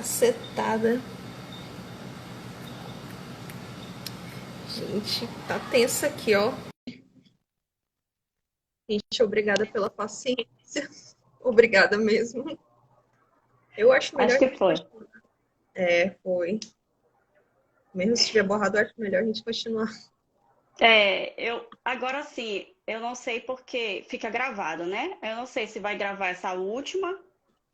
cacetada. Gente, tá tensa aqui, ó. Gente, obrigada pela paciência. Obrigada mesmo. Eu acho melhor Acho a que gente foi. continuar. É, foi. Mesmo se tiver borrado, eu acho melhor a gente continuar. Agora sim, eu não sei porque fica gravado, né? Eu não sei se vai gravar essa última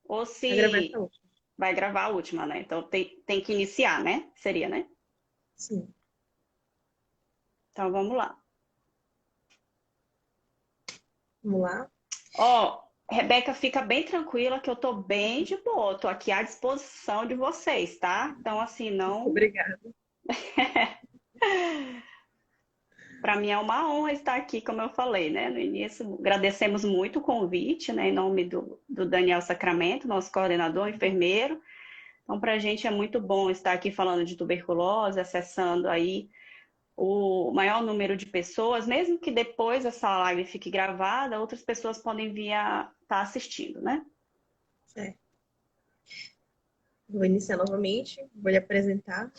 ou A gravar essa se última. vai gravar a última, né? Então tem que iniciar, né? Seria, né? Sim. Então vamos lá. Vamos lá. Ó, Rebeca, fica bem tranquila que eu tô bem de boa, tô aqui à disposição de vocês, tá? Então, assim, não. Obrigada. Para mim é uma honra estar aqui, como eu falei, né? No início, agradecemos muito o convite, né? Em nome do Daniel Sacramento, nosso coordenador, enfermeiro. Então, para a gente é muito bom estar aqui falando de tuberculose, acessando aí o maior número de pessoas, mesmo que depois essa live fique gravada, outras pessoas podem vir a estar assistindo, né? Certo. Vou iniciar novamente. Vou lhe apresentar.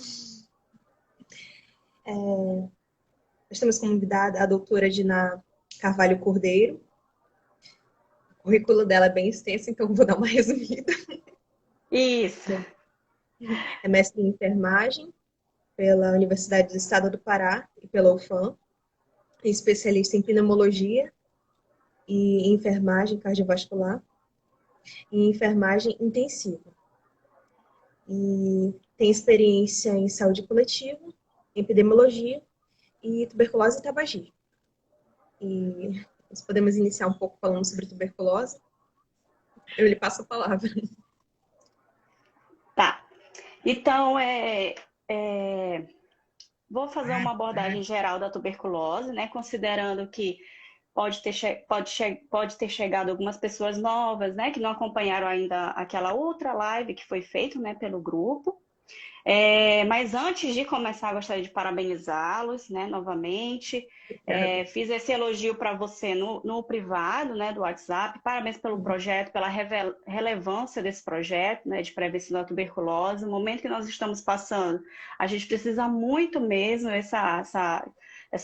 Nós temos como convidada a doutora Dina Carvalho Cordeiro. O currículo dela é bem extenso, então vou dar uma resumida. Isso. É mestre em enfermagem pela Universidade do Estado do Pará e pela UFAM, é especialista em pneumologia e enfermagem cardiovascular e enfermagem intensiva. E tem experiência em saúde coletiva, em epidemiologia e tuberculose e tabagismo. E nós podemos iniciar um pouco falando sobre tuberculose. Eu lhe passo a palavra. Tá. Então, vou fazer uma abordagem geral da tuberculose, né? Considerando que pode ter chegado algumas pessoas novas, né? Que não acompanharam ainda aquela outra live que foi feita, né? Pelo grupo. Mas antes de começar, gostaria de parabenizá-los, né, novamente. Fiz esse elogio para você no privado, né, do WhatsApp. Parabéns pelo projeto, pela relevância desse projeto, né, de prevenção da tuberculose. No momento que nós estamos passando, a gente precisa muito mesmo essa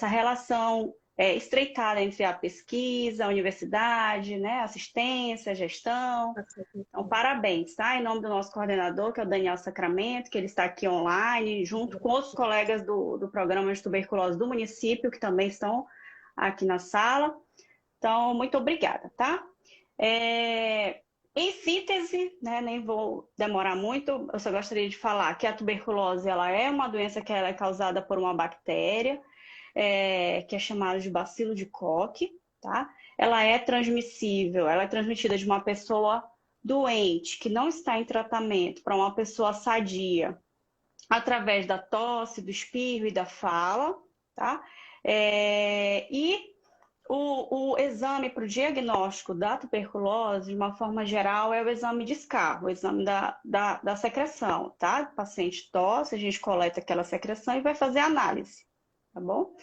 relação estreitada entre a pesquisa, a universidade, né, assistência, gestão. Então, parabéns, tá? Em nome do nosso coordenador, que é o Daniel Sacramento, que ele está aqui online, junto com os colegas do programa de tuberculose do município, que também estão aqui na sala. Então, muito obrigada, tá? Em síntese, né, nem vou demorar muito, eu só gostaria de falar que a tuberculose ela é uma doença que ela é causada por uma bactéria, que é chamada de bacilo de Koch, tá? Ela é transmissível, ela é transmitida de uma pessoa doente que não está em tratamento para uma pessoa sadia através da tosse, do espirro e da fala, tá? E o exame para o diagnóstico da tuberculose, de uma forma geral, é o exame de escarro, o exame da secreção, tá? O paciente tosse, a gente coleta aquela secreção e vai fazer análise, tá bom?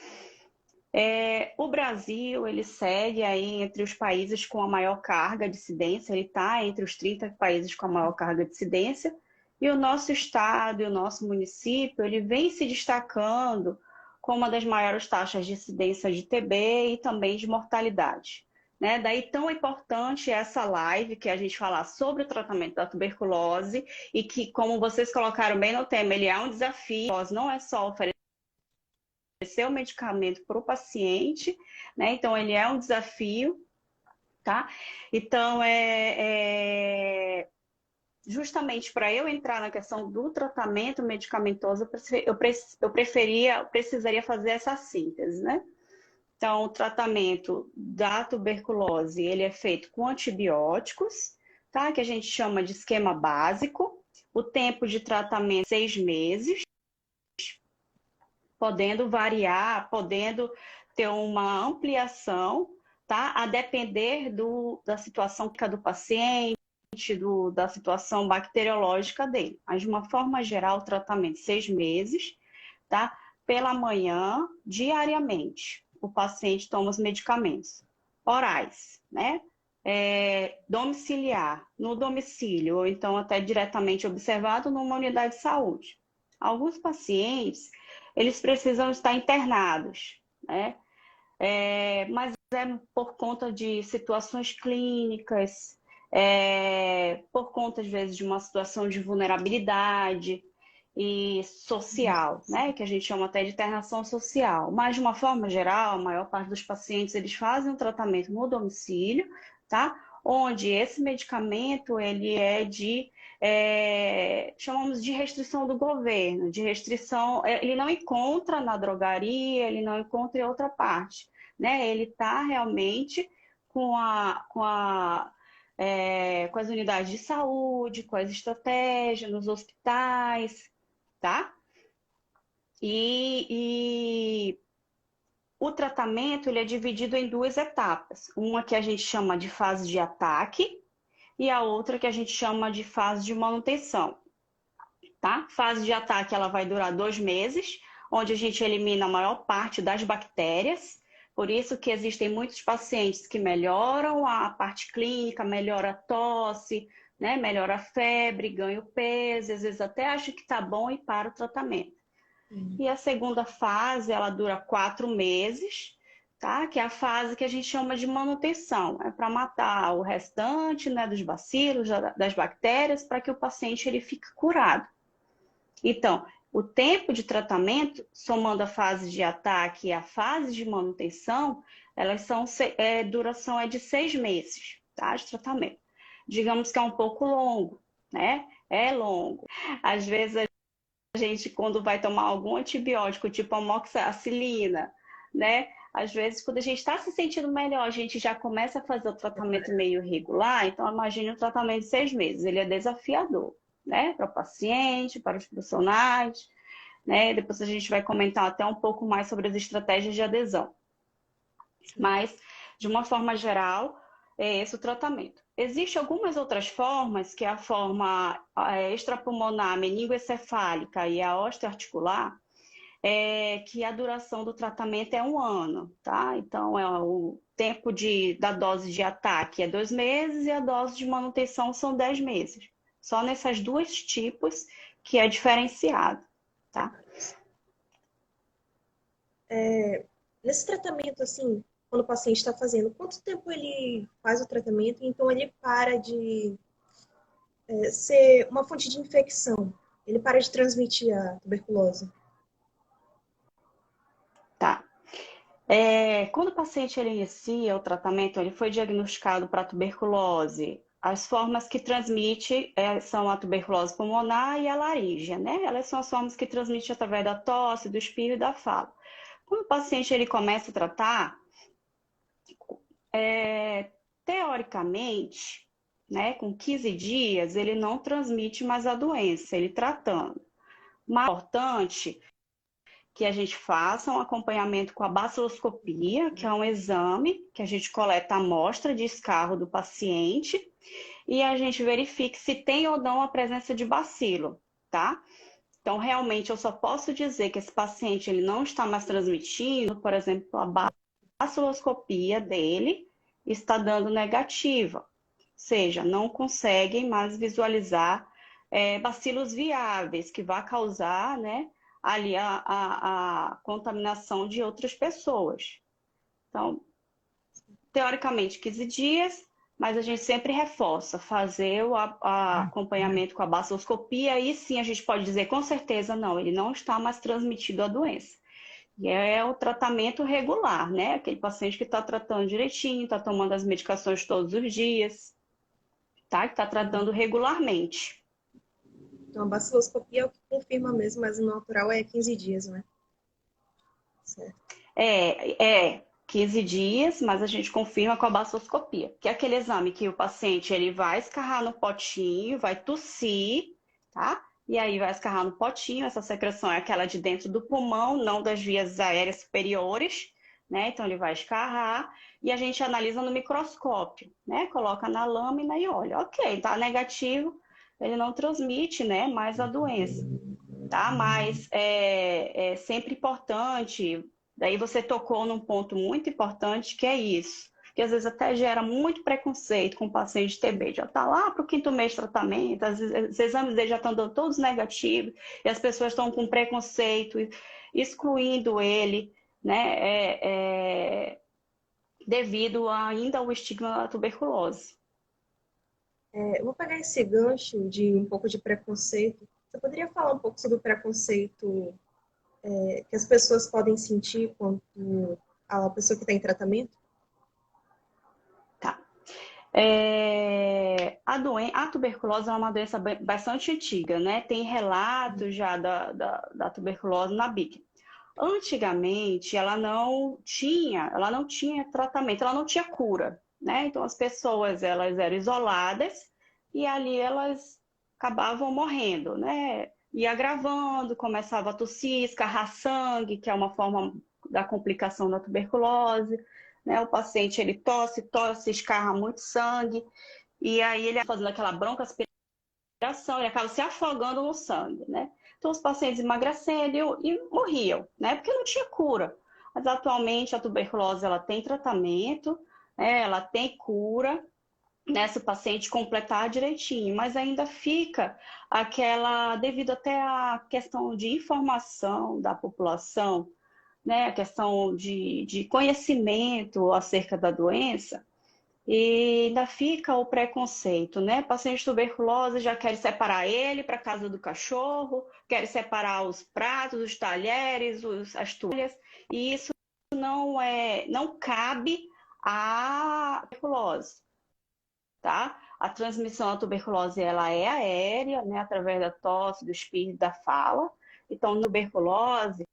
O Brasil, ele segue aí entre os países com a maior carga de incidência, ele está entre os 30 países com a maior carga de incidência, e o nosso estado e o nosso município, ele vem se destacando com uma das maiores taxas de incidência de TB e também de mortalidade. Né? Daí tão importante essa live que a gente falar sobre o tratamento da tuberculose e que, como vocês colocaram bem no tema, ele é um desafio, não é só oferecer o medicamento para o paciente, né? Então, ele é um desafio, tá? Então, justamente para eu entrar na questão do tratamento medicamentoso, precisaria fazer essa síntese, né? Então, o tratamento da tuberculose, ele é feito com antibióticos, tá? Que a gente chama de esquema básico. O tempo de tratamento é 6 meses, podendo variar, podendo ter uma ampliação, tá? A depender da situação do paciente, da situação bacteriológica dele. Mas, de uma forma geral, o tratamento 6 meses, tá? Pela manhã, diariamente, o paciente toma os medicamentos orais, né? domiciliar, no domicílio, ou então até diretamente observado numa unidade de saúde. Alguns pacientes, eles precisam estar internados, né? Mas é por conta de situações clínicas, por conta, às vezes, de uma situação de vulnerabilidade e social, né? Que a gente chama até de internação social. Mas, de uma forma geral, a maior parte dos pacientes, eles fazem um tratamento no domicílio, tá? Onde esse medicamento, ele é chamamos de restrição do governo, de restrição, ele não encontra na drogaria, ele não encontra em outra parte, né? Ele está realmente com as unidades de saúde, com as estratégias, nos hospitais, tá? E o tratamento ele é dividido em duas etapas. Uma que a gente chama de fase de ataque e a outra que a gente chama de fase de manutenção, tá? Fase de ataque ela vai durar 2 meses, onde a gente elimina a maior parte das bactérias. Por isso que existem muitos pacientes que melhoram a parte clínica, melhora a tosse, né? Melhora a febre, ganha o peso, às vezes até acha que está bom e para o tratamento. E a segunda fase, ela dura 4 meses, tá? Que é a fase que a gente chama de manutenção. É para matar o restante, né, dos bacilos, das bactérias, para que o paciente ele fique curado. Então, o tempo de tratamento, somando a fase de ataque e a fase de manutenção, elas são, duração é de 6 meses, tá? De tratamento. Digamos que é um pouco longo, né? É longo. Às vezes a gente, quando vai tomar algum antibiótico, tipo amoxicilina, né? Às vezes, quando a gente está se sentindo melhor, a gente já começa a fazer o tratamento meio regular. Então, imagine um tratamento de 6 meses. Ele é desafiador, né? Para o paciente, para os profissionais, né? Depois a gente vai comentar até um pouco mais sobre as estratégias de adesão. Mas, de uma forma geral, é esse o tratamento. Existem algumas outras formas, que é a forma extrapulmonar, meningoencefálica e a osteoarticular, que a duração do tratamento é 1 ano, tá? Então, o tempo da dose de ataque é 2 meses e a dose de manutenção são 10 meses. Só nessas duas tipos que é diferenciado, tá? Nesse tratamento, assim, quando o paciente está fazendo, quanto tempo ele faz o tratamento e então ele para de ser uma fonte de infecção? Ele para de transmitir a tuberculose? Tá. Quando o paciente ele inicia o tratamento, ele foi diagnosticado para tuberculose. As formas que transmite são a tuberculose pulmonar e a laríngea, né? Elas são as formas que transmitem através da tosse, do espirro e da fala. Quando o paciente ele começa a tratar, teoricamente, né, com 15 dias, ele não transmite mais a doença, ele tratando. Mas é importante que a gente faça um acompanhamento com a baciloscopia, que é um exame que a gente coleta a amostra de escarro do paciente e a gente verifique se tem ou não a presença de bacilo, tá? Então, realmente, eu só posso dizer que esse paciente ele não está mais transmitindo, por exemplo, a baciloscopia dele está dando negativa, ou seja, não conseguem mais visualizar bacilos viáveis, que vai causar, né, ali a contaminação de outras pessoas. Então, teoricamente, 15 dias, mas a gente sempre reforça, fazer o acompanhamento com a baciloscopia, aí sim a gente pode dizer com certeza, não, ele não está mais transmitindo a doença. E é o tratamento regular, né? Aquele paciente que está tratando direitinho, está tomando as medicações todos os dias, tá? Que está tratando regularmente. Então, a baciloscopia é o que confirma mesmo, mas o natural é 15 dias, né? Certo. 15 dias, mas a gente confirma com a baciloscopia, que é aquele exame que o paciente ele vai escarrar no potinho, vai tossir, tá? E aí vai escarrar no potinho, essa secreção é aquela de dentro do pulmão, não das vias aéreas superiores, né? Então ele vai escarrar e a gente analisa no microscópio, né? Coloca na lâmina e olha, ok, tá negativo, ele não transmite, né, mais a doença, tá? Mas é sempre importante. Daí você tocou num ponto muito importante, que é isso. que às vezes até gera muito preconceito com o paciente de TB. Já está lá para o 5º mês de tratamento, às vezes os exames dele já estão dando todos negativos, e as pessoas estão com preconceito, excluindo ele, né, devido ainda ao estigma da tuberculose. Eu vou pegar esse gancho de um pouco de preconceito. Você poderia falar um pouco sobre o preconceito que as pessoas podem sentir quando a pessoa que está em tratamento? Tá. A tuberculose é uma doença bastante antiga, né? Tem relatos já da tuberculose na BIC. Antigamente, ela não tinha tratamento, ela não tinha cura, né? Então, as pessoas, elas eram isoladas e ali elas acabavam morrendo, né? E agravando, começava a tossir, escarrar sangue, que é uma forma da complicação da tuberculose, né? O paciente, ele tosse, escarra muito sangue, e aí ele fazendo aquela broncoaspiração, ele acaba se afogando no sangue, né? Então, os pacientes emagrecendo e morriam, né? Porque não tinha cura. Mas, atualmente, a tuberculose, ela tem tratamento, né? Ela tem cura, né? Se o paciente completar direitinho. Mas ainda fica devido até à questão de informação da população, né? A questão de conhecimento acerca da doença, e ainda fica o preconceito, né? Paciente de tuberculose já quer separar ele para casa do cachorro, quer separar os pratos, os talheres, as toalhas, e isso não cabe à tuberculose, tá? A transmissão da tuberculose, ela é aérea, né? Através da tosse, do espirro, da fala. Então, tuberculose,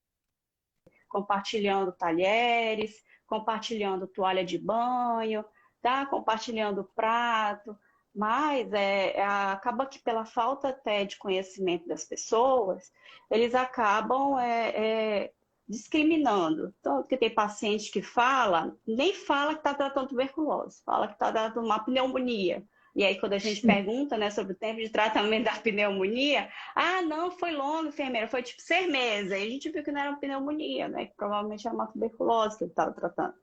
compartilhando talheres, compartilhando toalha de banho, tá? Compartilhando prato, mas acaba que pela falta até de conhecimento das pessoas, eles acabam discriminando. Então, porque tem paciente que nem fala que está tratando tuberculose, fala que está tratando uma pneumonia. E aí, quando a gente pergunta, né, sobre o tempo de tratamento da pneumonia, não, foi longo, enfermeira, foi tipo 6 meses. Aí a gente viu que não era uma pneumonia, né, que provavelmente era uma tuberculose que ele estava tratando.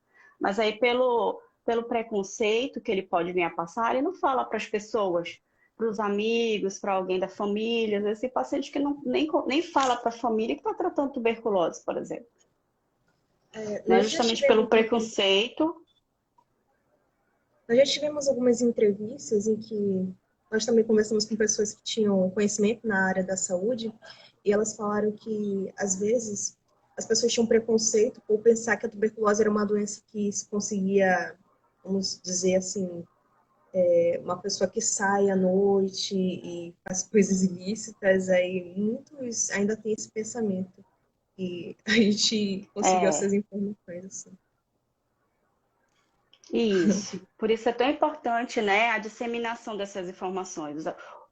Mas aí, pelo preconceito que ele pode vir a passar, ele não fala para as pessoas, para os amigos, para alguém da família. Às vezes tem paciente que nem fala para a família que está tratando tuberculose, por exemplo. Né? Nós já Justamente pelo tivemos, preconceito. nós já tivemos algumas entrevistas em que nós também conversamos com pessoas que tinham conhecimento na área da saúde, e elas falaram que, às vezes, as pessoas tinham preconceito por pensar que a tuberculose era uma doença que se conseguia, vamos dizer assim, uma pessoa que sai à noite e faz coisas ilícitas, aí muitos ainda têm esse pensamento. E a gente conseguiu essas informações, assim. Isso. Por isso é tão importante, né, a disseminação dessas informações.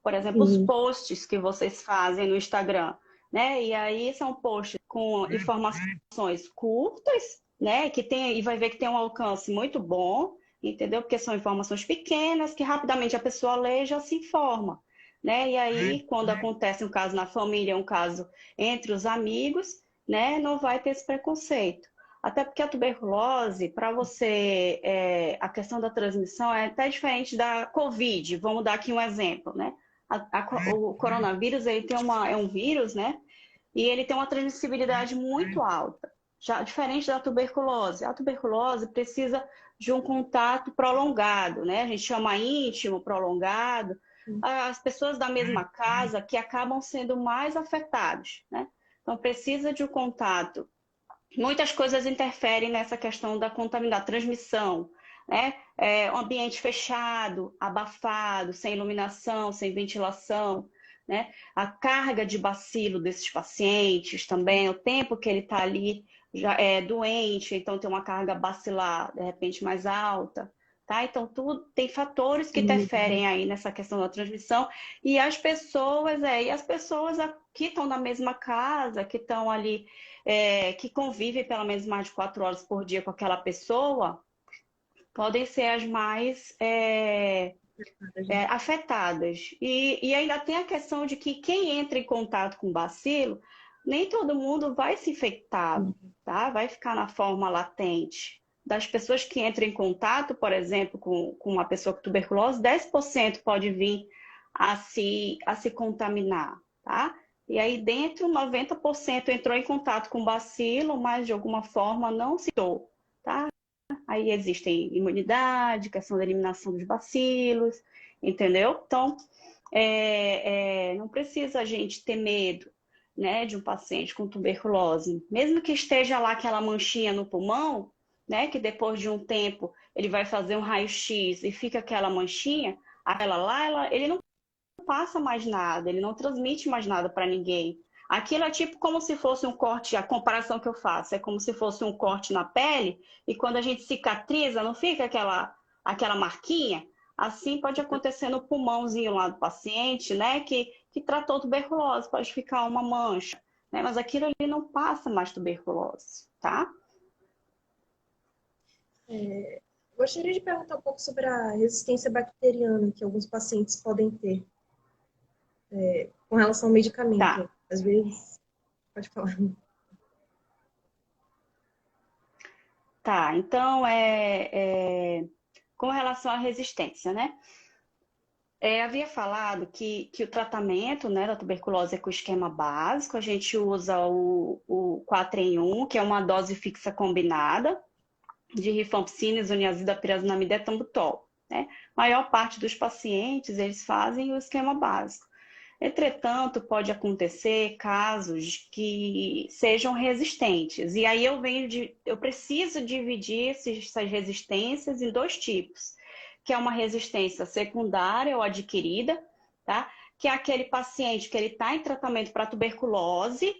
Por exemplo, os Sim. posts que vocês fazem no Instagram, né? E aí são posts com informações curtas, né, e vai ver que tem um alcance muito bom, entendeu? Porque são informações pequenas que rapidamente a pessoa lê e já se informa, né? E aí, quando acontece um caso na família, um caso entre os amigos, né, não vai ter esse preconceito. Até porque a tuberculose, para você, a questão da transmissão é até diferente da Covid. Vamos dar aqui um exemplo, né? O coronavírus, ele é um vírus, né? E ele tem uma transmissibilidade muito alta. Já diferente da tuberculose. A tuberculose precisa de um contato prolongado, né? A gente chama íntimo, prolongado. As pessoas da mesma casa que acabam sendo mais afetadas, né? Então, precisa de um contato. Muitas coisas interferem nessa questão da transmissão, né? Um ambiente fechado, abafado, sem iluminação, sem ventilação, né? A carga de bacilo desses pacientes também, o tempo que ele está ali já é doente, então tem uma carga bacilar de repente mais alta, tá? Então tudo tem fatores que interferem aí nessa questão da transmissão, e as pessoas que estão na mesma casa, que estão ali que convivem pelo menos mais de 4 horas por dia com aquela pessoa, podem ser as mais afetadas. E ainda tem a questão de que quem entra em contato com o bacilo, nem todo mundo vai se infectar, tá? Vai ficar na forma latente das pessoas que entram em contato, por exemplo, com uma pessoa com tuberculose, 10% pode vir a se contaminar, tá? E aí dentro, 90% entrou em contato com o bacilo, mas de alguma forma não citou, tá? Aí existem imunidade, questão da eliminação dos bacilos, entendeu? Então, não precisa a gente ter medo, né, de um paciente com tuberculose. Mesmo que esteja lá aquela manchinha no pulmão, né, que depois de um tempo ele vai fazer um raio-x e fica aquela manchinha, aquela lá, ele não passa mais nada, ele não transmite mais nada para ninguém. Aquilo é tipo como se fosse um corte, a comparação que eu faço, é como se fosse um corte na pele, e quando a gente cicatriza, não fica aquela marquinha? Assim pode acontecer no pulmãozinho lá do paciente, né, que tratou tuberculose, pode ficar uma mancha, né, mas aquilo ali não passa mais tuberculose, tá? Gostaria de perguntar um pouco sobre a resistência bacteriana que alguns pacientes podem ter com relação ao medicamento. Tá, Às vezes, pode falar. tá. Então, com relação à resistência, né? Havia falado que o tratamento, né, da tuberculose é com o esquema básico. A gente usa o 4 em 1, que é uma dose fixa combinada de rifampicina, isoniazida, pirazinamida e etambutol, né? A maior parte dos pacientes, eles fazem o esquema básico. Entretanto, pode acontecer casos que sejam resistentes. E aí eu preciso dividir essas resistências em dois tipos, que é uma resistência secundária ou adquirida, tá? Que é aquele paciente que ele está em tratamento para tuberculose,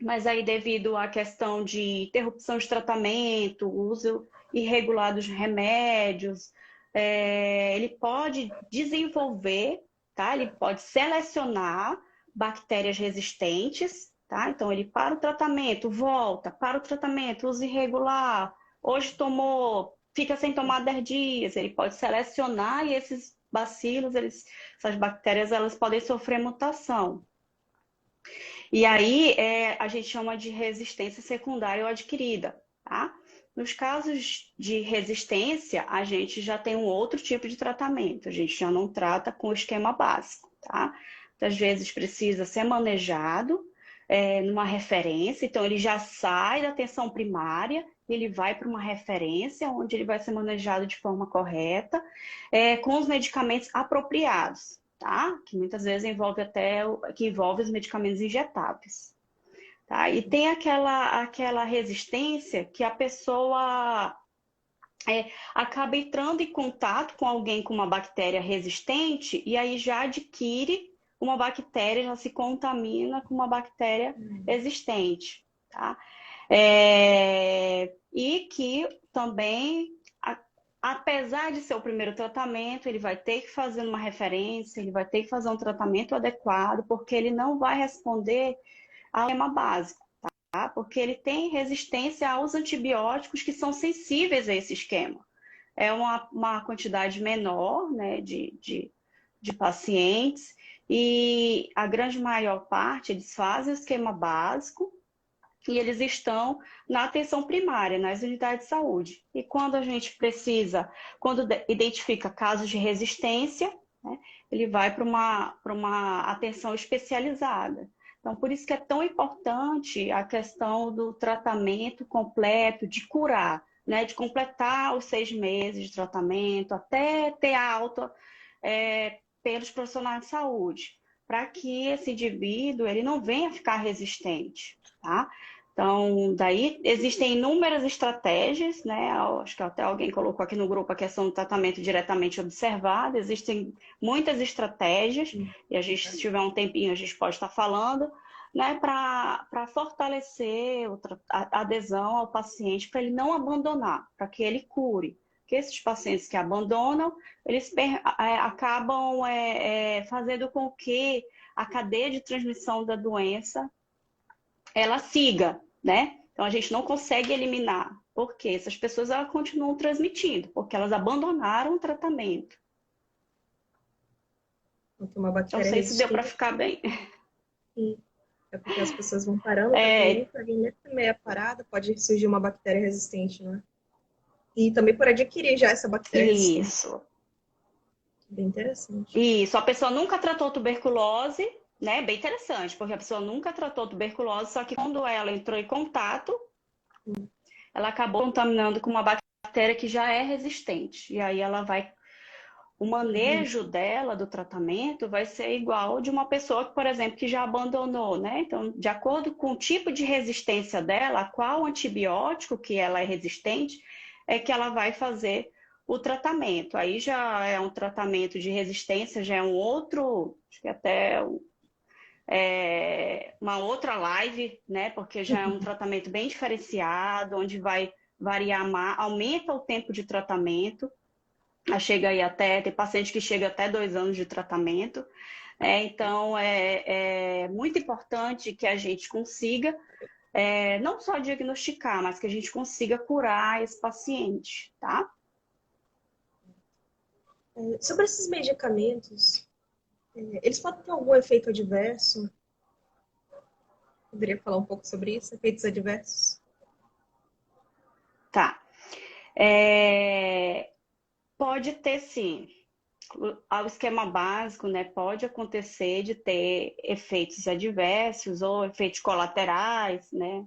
mas aí devido à questão de interrupção de tratamento, uso irregular dos remédios, ele pode desenvolver, tá? Ele pode selecionar bactérias resistentes, tá? Então ele para o tratamento, volta, para o tratamento, uso irregular, hoje tomou, fica sem tomar 10 dias, ele pode selecionar e esses bacilos, essas bactérias, elas podem sofrer mutação. E aí a gente chama de resistência secundária ou adquirida, tá? Nos casos de resistência, a gente já tem um outro tipo de tratamento, a gente já não trata com o esquema básico, tá? Às vezes precisa ser manejado numa referência, então ele já sai da atenção primária, ele vai para uma referência onde ele vai ser manejado de forma correta, com os medicamentos apropriados, tá? Que muitas vezes envolve os medicamentos injetáveis, tá? E tem aquela resistência que a pessoa acaba entrando em contato com alguém com uma bactéria resistente e aí já adquire uma bactéria, já se contamina com uma bactéria existente, tá? E que também, apesar de ser o primeiro tratamento, ele vai ter que fazer uma referência, ele vai ter que fazer um tratamento adequado, porque ele não vai responder ao esquema básico, tá? Porque ele tem resistência aos antibióticos que são sensíveis a esse esquema. É uma quantidade menor, né, de pacientes, e a grande maior parte, eles fazem o esquema básico, e eles estão na atenção primária, nas unidades de saúde. E quando a gente precisa, quando identifica casos de resistência, né, ele vai para uma atenção especializada. Então, por isso que é tão importante a questão do tratamento completo, de curar, né, de completar os 6 meses de tratamento, até ter alta pelos profissionais de saúde, para que esse indivíduo ele não venha ficar resistente, tá? Então, daí existem inúmeras estratégias, né? Acho que até alguém colocou aqui no grupo a questão do tratamento diretamente observado. Existem muitas estratégias, e a gente, se tiver um tempinho, a gente pode estar falando, né? Para fortalecer a adesão ao paciente, para ele não abandonar, para que ele cure. Porque esses pacientes que abandonam, eles acabam fazendo com que a cadeia de transmissão da doença ela siga, né? Então a gente não consegue eliminar, porque essas pessoas elas continuam transmitindo, porque elas abandonaram o tratamento. Porque uma Não bactéria sei se deu para resistente, ficar bem. sim. É porque as pessoas vão parando o tratamento, ali nessa meia parada pode surgir uma bactéria resistente, não é? E também por adquirir já essa bactéria resistente. Isso. Bem interessante. Isso. A pessoa nunca tratou tuberculose, né? Bem interessante, porque a pessoa nunca tratou tuberculose, só que quando ela entrou em contato, ela acabou contaminando com uma bactéria que já é resistente. E aí ela vai. O manejo dela, do tratamento, vai ser igual de uma pessoa que, por exemplo, que já abandonou, né? Então, de acordo com o tipo de resistência dela, a qual antibiótico que ela é resistente, é que ela vai fazer o tratamento. Aí já é um tratamento de resistência, já é um outro, acho que até uma outra live, né? Porque já é um tratamento bem diferenciado, onde vai variar, aumenta o tempo de tratamento. Chega aí até, tem paciente que chega até 2 anos de tratamento. Então, é muito importante que a gente consiga, não só diagnosticar, mas que a gente consiga curar esse paciente, tá? Sobre esses medicamentos, eles podem ter algum efeito adverso? Poderia falar um pouco sobre isso, efeitos adversos? Tá. Pode ter, sim. Ao esquema básico, né, pode acontecer de ter efeitos adversos ou efeitos colaterais, né?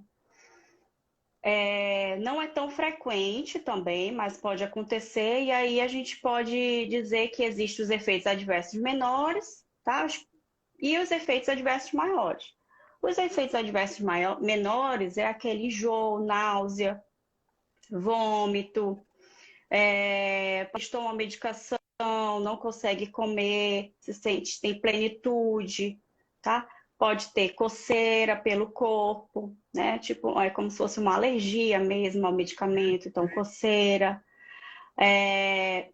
Não é tão frequente também, mas pode acontecer, e aí a gente pode dizer que existem os efeitos adversos menores, tá? E os efeitos adversos maiores. Os efeitos adversos menores é aquele enjoo, náusea, vômito, toma medicação, não consegue comer, se sente, tem plenitude, tá? Pode ter coceira pelo corpo, né? Tipo, é como se fosse uma alergia mesmo ao medicamento, então coceira.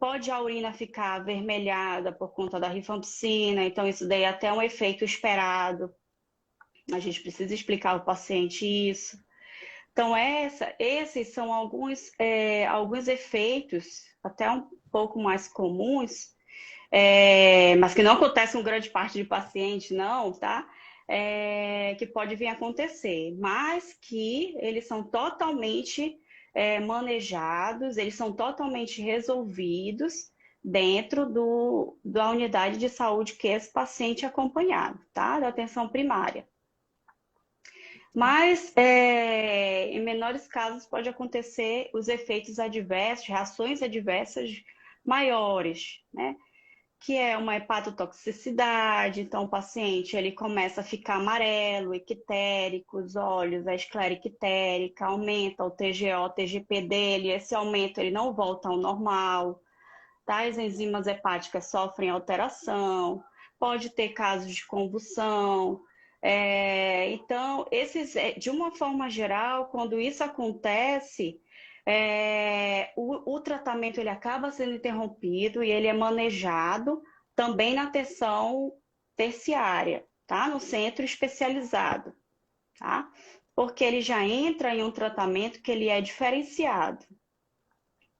Pode a urina ficar avermelhada por conta da rifampicina, então isso daí é até um efeito esperado. A gente precisa explicar ao paciente isso. Então, esses são alguns efeitos, até um pouco mais comuns, mas que não acontecem com grande parte de paciente, não, tá? Que pode vir a acontecer, mas que eles são totalmente manejados, eles são totalmente resolvidos dentro da unidade de saúde que esse paciente é acompanhado, tá? Da atenção primária. Mas, em menores casos, pode acontecer os efeitos adversos, reações adversas maiores, né? Que é uma hepatotoxicidade, então o paciente ele começa a ficar amarelo, ictérico, os olhos, a esclera ictérica, aumenta o TGO, TGP dele, esse aumento ele não volta ao normal, tá? As enzimas hepáticas sofrem alteração, pode ter casos de convulsão. Então, de uma forma geral, quando isso acontece, o tratamento ele acaba sendo interrompido e ele é manejado também na atenção terciária, tá? No centro especializado, tá? Porque ele já entra em um tratamento que ele é diferenciado,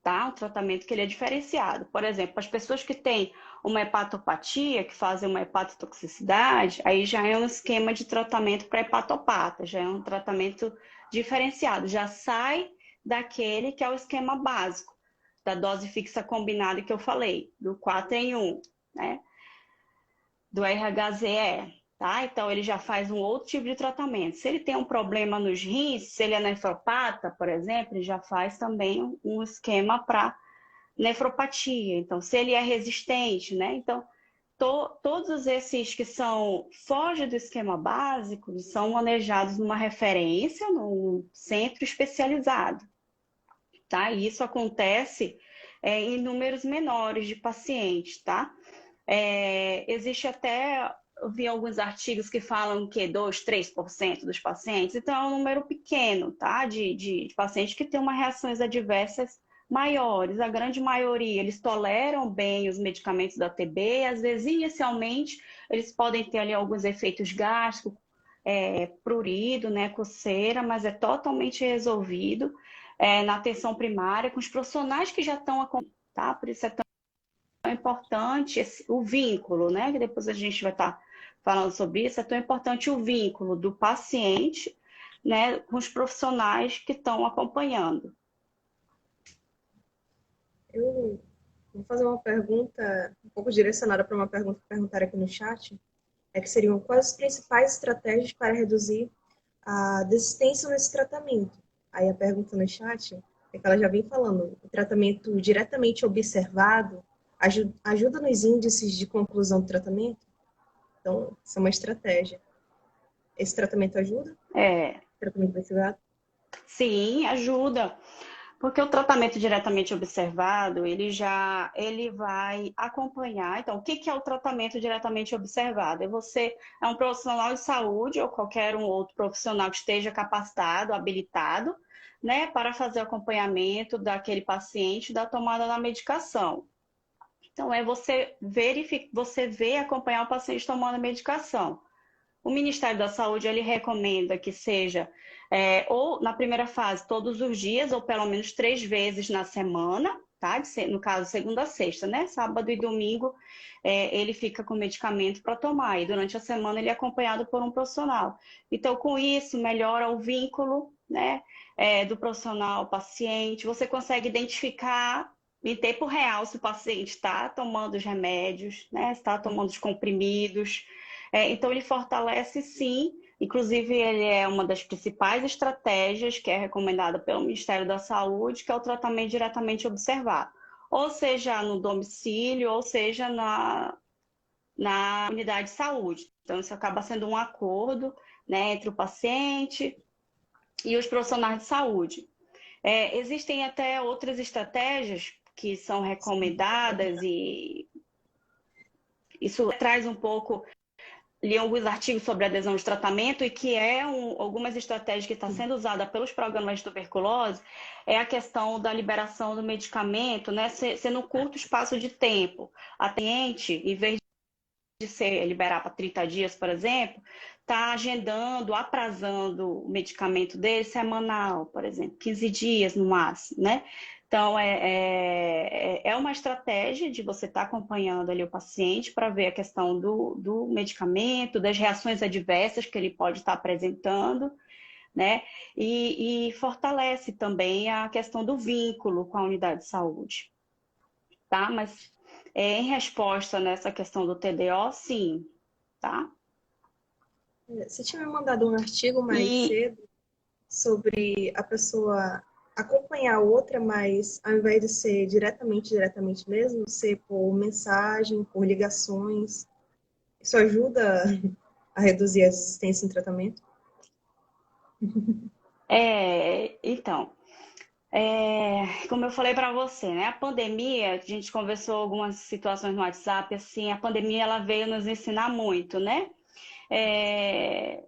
tá? Um tratamento que ele é diferenciado. Por exemplo, as pessoas que têm uma hepatopatia, que fazem uma hepatotoxicidade, aí já é um esquema de tratamento para hepatopata, já é um tratamento diferenciado, já sai daquele que é o esquema básico, da dose fixa combinada que eu falei, do 4 em 1, né? Do RHZE. Tá? Então, ele já faz um outro tipo de tratamento. Se ele tem um problema nos rins, se ele é nefropata, por exemplo, ele já faz também um esquema para nefropatia. Então, se ele é resistente, né? Então, todos esses que fogem do esquema básico são manejados numa referência, num centro especializado. Tá? E isso acontece em números menores de pacientes, tá? Existe até, eu vi alguns artigos que falam que 2, 3% dos pacientes, então é um número pequeno, tá? De pacientes que têm uma reações adversas maiores. A grande maioria, eles toleram bem os medicamentos da TB, às vezes, inicialmente, eles podem ter ali alguns efeitos gástricos, prurido, né, coceira, mas é totalmente resolvido na atenção primária, com os profissionais que já estão acompanhando, tá? Por isso é tão importante o vínculo, né? Que depois a gente vai estar falando sobre isso. É tão importante o vínculo do paciente, né, com os profissionais que estão acompanhando. Eu vou fazer uma pergunta um pouco direcionada para uma pergunta que perguntaram aqui no chat, que seriam quais as principais estratégias para reduzir a desistência nesse tratamento? Aí a pergunta no chat é que ela já vem falando, o tratamento diretamente observado ajuda nos índices de conclusão do tratamento? Então, isso é uma estratégia. Esse tratamento ajuda? É, Tratamento observado? sim, ajuda. Porque o tratamento diretamente observado, ele vai acompanhar. Então, o que que é o tratamento diretamente observado? Você é um profissional de saúde ou qualquer um outro profissional que esteja capacitado, habilitado, né, para fazer o acompanhamento daquele paciente da tomada da medicação. Então, é você verificar, você ver e acompanhar o paciente tomando a medicação. O Ministério da Saúde ele recomenda que seja ou na primeira fase todos os dias, ou pelo menos 3 vezes na semana, tá? No caso, segunda a sexta, né? Sábado e domingo ele fica com medicamento para tomar, e durante a semana ele é acompanhado por um profissional. Então, com isso, melhora o vínculo, né? Do profissional paciente, você consegue identificar em tempo real se o paciente está tomando os remédios, né? Está tomando os comprimidos. Então, ele fortalece sim, inclusive ele é uma das principais estratégias que é recomendada pelo Ministério da Saúde, que é o tratamento diretamente observado. Ou seja, no domicílio, ou seja, na unidade de saúde. Então, isso acaba sendo um acordo, né, entre o paciente e os profissionais de saúde. Existem até outras estratégias que são recomendadas e isso traz um pouco li alguns artigos sobre adesão de tratamento e que algumas estratégias que está sendo usada pelos programas de tuberculose é a questão da liberação do medicamento, né, ser no curto espaço de tempo. A paciente, em vez de liberar para 30 dias, por exemplo, está agendando, aprazando o medicamento dele semanal, por exemplo, 15 dias no máximo, né? Então, é uma estratégia de você estar acompanhando ali o paciente para ver a questão do medicamento, das reações adversas que ele pode estar apresentando, né? E fortalece também a questão do vínculo com a unidade de saúde, tá? Mas em resposta nessa questão do TDO, sim, tá? Você tinha me mandado um artigo mais E cedo sobre a pessoa acompanhar a outra, mas ao invés de ser diretamente mesmo, ser por mensagem, por ligações. Isso ajuda a reduzir a assistência em tratamento? então, como eu falei para você, né? A pandemia, a gente conversou algumas situações no WhatsApp, assim, a pandemia ela veio nos ensinar muito, né? É,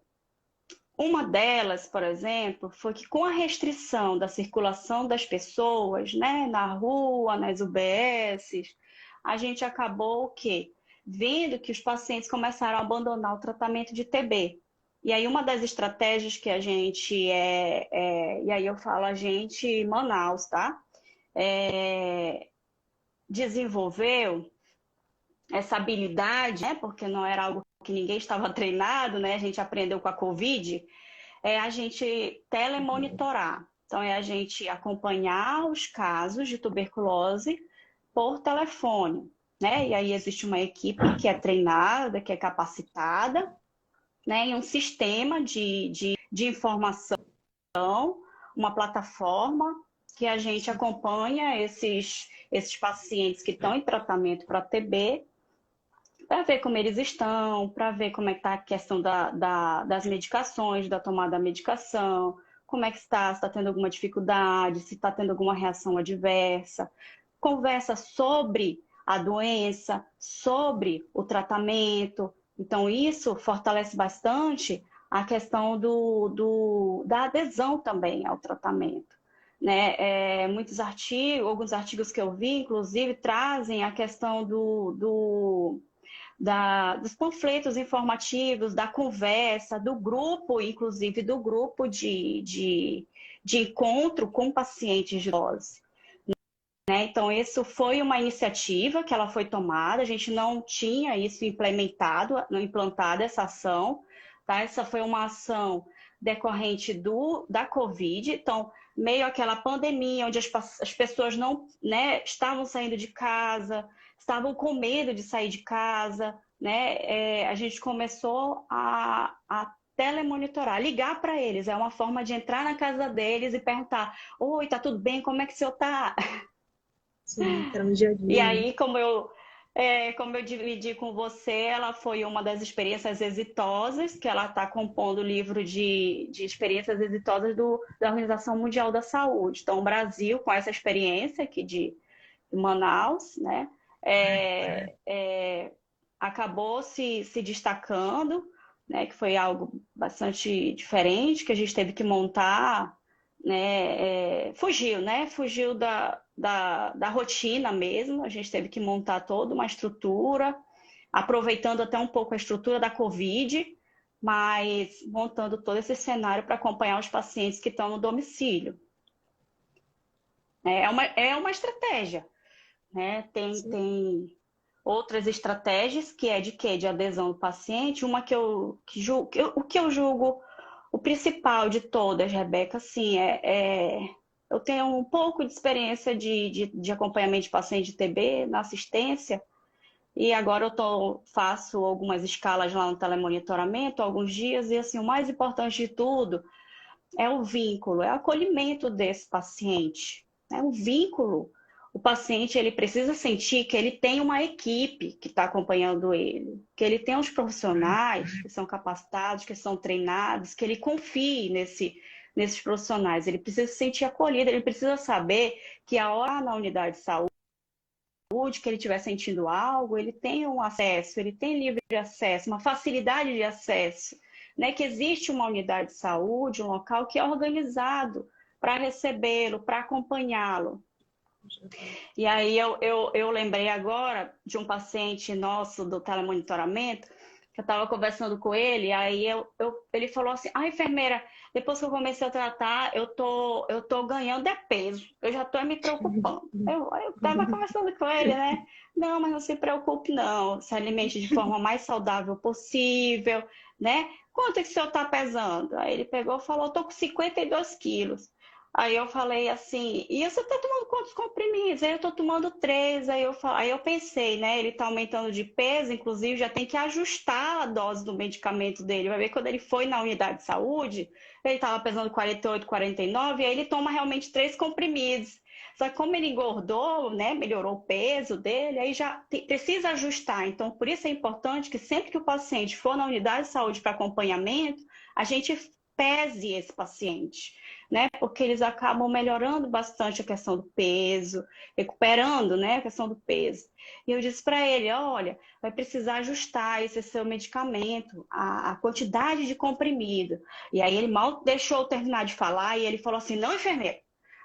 uma delas, por exemplo, foi que com a restrição da circulação das pessoas, né, na rua, nas UBSs, a gente acabou o quê? Vendo que os pacientes começaram a abandonar o tratamento de TB. E aí uma das estratégias que a gente e aí eu falo a gente Manaus, tá? Desenvolveu essa habilidade, né? Porque não era algo que ninguém estava treinado, né? A gente aprendeu com a Covid, a gente telemonitorar. Então, é a gente acompanhar os casos de tuberculose por telefone, né? E aí existe uma equipe que é treinada, que é capacitada, né? E um sistema de informação, uma plataforma que a gente acompanha esses pacientes que estão em tratamento para TB, para ver como eles estão, para ver como é que está a questão das medicações, da tomada da medicação, como é que está, se está tendo alguma dificuldade, se está tendo alguma reação adversa. Conversa sobre a doença, sobre o tratamento. Então, isso fortalece bastante a questão da adesão também ao tratamento. Né? Alguns artigos que eu vi, inclusive, trazem a questão dos panfletos informativos, da conversa, do grupo, inclusive do grupo de encontro com pacientes de idosos. Né? Então, isso foi uma iniciativa que ela foi tomada, a gente não tinha isso implementado, não implantado essa ação, tá? Essa foi uma ação decorrente da Covid. Então, meio àquela pandemia, onde as pessoas não, né, estavam saindo de casa, estavam com medo de sair de casa, né? A gente começou a telemonitorar, ligar para eles. É uma forma de entrar na casa deles e perguntar: oi, tá tudo bem? Como é que o senhor tá? Sim, tá no dia a E dia, né? aí, como eu dividi com você, ela foi uma das experiências exitosas, que ela está compondo o livro de experiências exitosas da Organização Mundial da Saúde. Então, o Brasil, com essa experiência aqui de Manaus, né, acabou se destacando, né, que foi algo bastante diferente, que a gente teve que montar, né, fugiu, né, fugiu da rotina mesmo, a gente teve que montar toda uma estrutura, aproveitando até um pouco a estrutura da Covid, mas montando todo esse cenário para acompanhar os pacientes que estão no domicílio. É uma estratégia, né? Sim. Tem outras estratégias que é de quê? De adesão do paciente. Uma o que eu julgo o principal de todas, Rebeca, assim, eu tenho um pouco de experiência de acompanhamento de paciente de TB na assistência, e agora faço algumas escalas lá no telemonitoramento, alguns dias, e assim, o mais importante de tudo é o vínculo, é o acolhimento desse paciente. É um vínculo. O paciente ele precisa sentir que ele tem uma equipe que está acompanhando ele, que ele tem os profissionais que são capacitados, que são treinados, que ele confie nesses profissionais. Ele precisa se sentir acolhido, ele precisa saber que a hora na unidade de saúde que ele estiver sentindo algo, ele tem um acesso, ele tem livre acesso, uma facilidade de acesso, né? Que existe uma unidade de saúde, um local que é organizado para recebê-lo, para acompanhá-lo. E aí eu lembrei agora de um paciente nosso do telemonitoramento, que eu estava conversando com ele, aí ele falou assim, enfermeira, depois que eu comecei a tratar, eu tô ganhando peso, eu já estou me preocupando. Eu estava conversando com ele, né? Não, mas não se preocupe não, se alimente de forma mais saudável possível, né? Quanto é que o senhor está pesando? Aí ele pegou e falou, estou com 52 quilos. Aí eu falei assim, e você tá tomando quantos comprimidos? Aí eu tô tomando 3. Aí eu pensei, né? Ele tá aumentando de peso, inclusive já tem que ajustar a dose do medicamento dele. Vai ver quando ele foi na unidade de saúde, ele tava pesando 48, 49, e aí ele toma realmente 3 comprimidos. Só que como ele engordou, né? Melhorou o peso dele, aí já precisa ajustar. Então, por isso é importante que sempre que o paciente for na unidade de saúde para acompanhamento, a gente pese esse paciente, né? Porque eles acabam melhorando bastante a questão do peso, recuperando, né, a questão do peso. E eu disse para ele, olha, vai precisar ajustar esse seu medicamento, a quantidade de comprimido. E aí ele mal deixou eu terminar de falar e ele falou assim, não, enfermeira,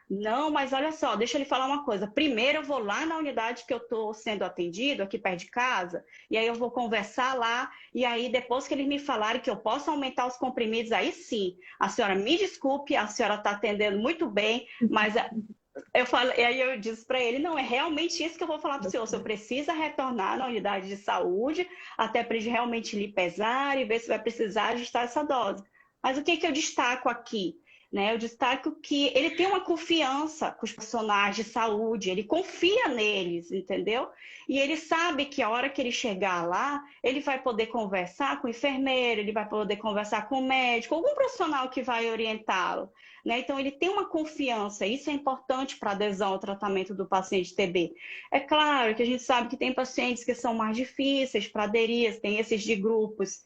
não, mas olha só, deixa ele falar uma coisa. Primeiro eu vou lá na unidade que eu estou sendo atendido, aqui perto de casa, e aí eu vou conversar lá, e aí depois que eles me falarem que eu posso aumentar os comprimidos, aí sim, a senhora me desculpe, a senhora está atendendo muito bem, mas aí eu disse para ele, não, é realmente isso que eu vou falar para o senhor. O senhor precisa retornar na unidade de saúde, até para eles realmente lhe pesar e ver se vai precisar ajustar essa dose. Mas o que que eu destaco aqui? Né? Eu destaco que ele tem uma confiança com os profissionais de saúde, ele confia neles, entendeu? E ele sabe que a hora que ele chegar lá, ele vai poder conversar com o enfermeiro, ele vai poder conversar com o médico, algum profissional que vai orientá-lo. Né? Então, ele tem uma confiança, isso é importante para a adesão ao tratamento do paciente TB. É claro que a gente sabe que tem pacientes que são mais difíceis para aderir, tem esses de grupos,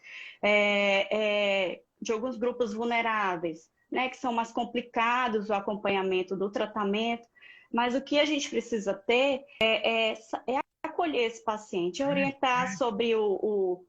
de alguns grupos vulneráveis, né, que são mais complicados o acompanhamento do tratamento, mas o que a gente precisa ter é acolher esse paciente, orientar sobre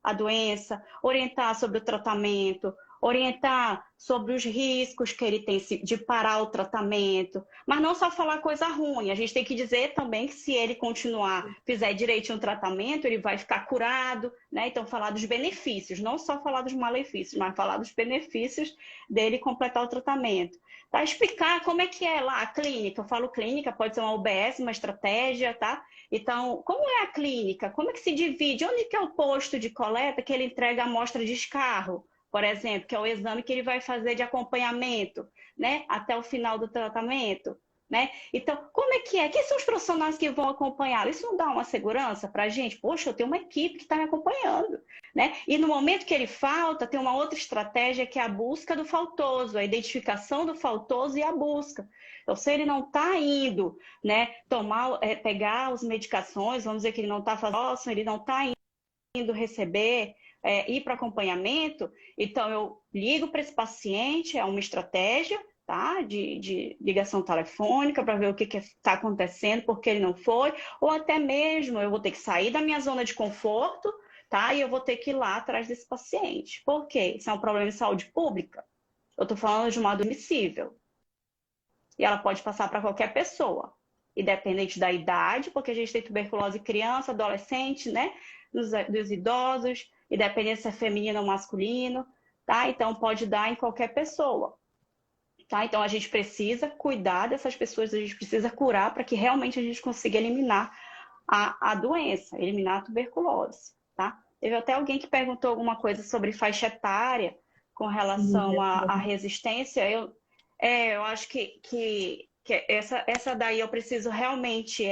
a doença, orientar sobre o tratamento, orientar sobre os riscos que ele tem de parar o tratamento, mas não só falar coisa ruim, a gente tem que dizer também que se ele continuar, fizer direitinho o tratamento, ele vai ficar curado, né? Então falar dos benefícios, não só falar dos malefícios, mas falar dos benefícios dele completar o tratamento. Tá? Explicar como é que é lá a clínica, eu falo clínica, pode ser uma UBS, uma estratégia, tá? Então, como é a clínica? Como é que se divide? Onde que é o posto de coleta que ele entrega a amostra de escarro? Por exemplo, que é o exame que ele vai fazer de acompanhamento, né, até o final do tratamento, né? Então, como é que é? Quem são os profissionais que vão acompanhar? Isso não dá uma segurança para a gente? Poxa, eu tenho uma equipe que está me acompanhando, né? E no momento que ele falta, tem uma outra estratégia que é a busca do faltoso, a identificação do faltoso e a busca. Então, se ele não está indo, né, pegar as medicações, vamos dizer que ele não está fazendo, ele não está indo receber, ir para acompanhamento, então eu ligo para esse paciente, é uma estratégia, tá? De ligação telefônica para ver o que está acontecendo, por que ele não foi, ou até mesmo eu vou ter que sair da minha zona de conforto, tá? E eu vou ter que ir lá atrás desse paciente. Por quê? Isso é um problema de saúde pública. Eu estou falando de uma admissível. E ela pode passar para qualquer pessoa, independente da idade, porque a gente tem tuberculose criança, adolescente, né? Dos idosos, independente se é feminino ou masculino, tá? Então pode dar em qualquer pessoa. Tá? Então, a gente precisa cuidar dessas pessoas, a gente precisa curar para que realmente a gente consiga eliminar a doença, eliminar a tuberculose. Tá? Teve até alguém que perguntou alguma coisa sobre faixa etária com relação à resistência. Eu acho que essa daí eu preciso realmente...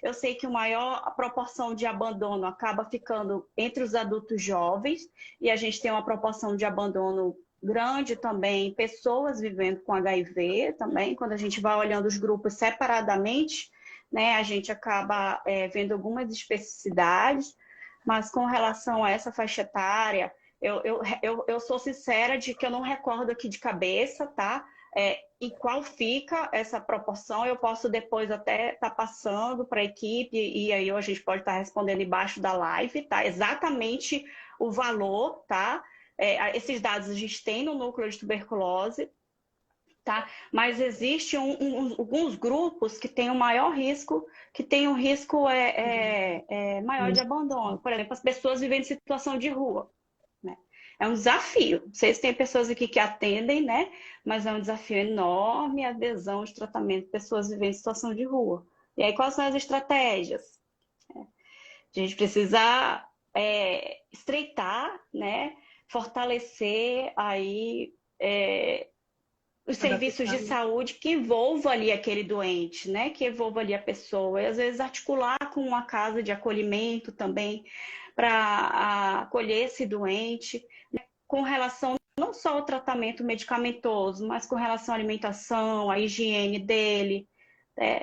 eu sei que a proporção de abandono acaba ficando entre os adultos jovens e a gente tem uma proporção de abandono grande também, pessoas vivendo com HIV também, quando a gente vai olhando os grupos separadamente, né, a gente acaba vendo algumas especificidades, mas com relação a essa faixa etária, eu sou sincera de que eu não recordo aqui de cabeça, tá? E qual fica essa proporção, eu posso depois até estar passando para a equipe, e aí a gente pode estar respondendo embaixo da live, tá? Exatamente o valor, tá? Esses dados a gente tem no núcleo de tuberculose, tá? Mas existem alguns grupos que têm um maior risco, que têm um risco maior de abandono. Por exemplo, as pessoas vivendo em situação de rua. Né? É um desafio. Não sei se tem pessoas aqui que atendem, né? Mas é um desafio enorme a adesão de tratamento de pessoas vivendo em situação de rua. E aí, quais são as estratégias? A gente precisa estreitar, né? Fortalecer aí os serviços de saúde que envolvam ali aquele doente, né? Que envolva ali a pessoa. E às vezes articular com uma casa de acolhimento também para acolher esse doente, né? Com relação não só ao tratamento medicamentoso, mas com relação à alimentação, à higiene dele.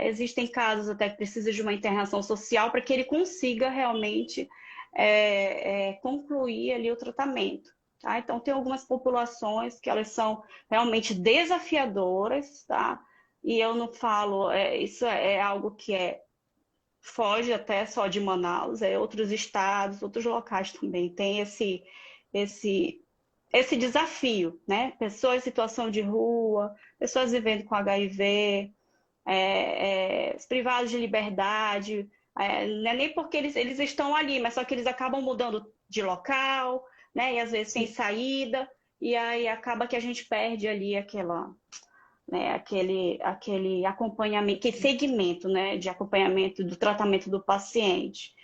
Existem casos até que precisa de uma internação social para que ele consiga realmente concluir ali o tratamento. Tá? Então, tem algumas populações que elas são realmente desafiadoras, tá? E eu não falo, isso é algo que foge até só de Manaus, outros estados, outros locais também tem esse desafio, né? Pessoas em situação de rua, pessoas vivendo com HIV, os privados de liberdade, não é nem porque eles estão ali, mas só que eles acabam mudando de local, né? E às vezes sem saída, e aí acaba que a gente perde ali aquele acompanhamento, aquele segmento, né? De acompanhamento do tratamento do paciente.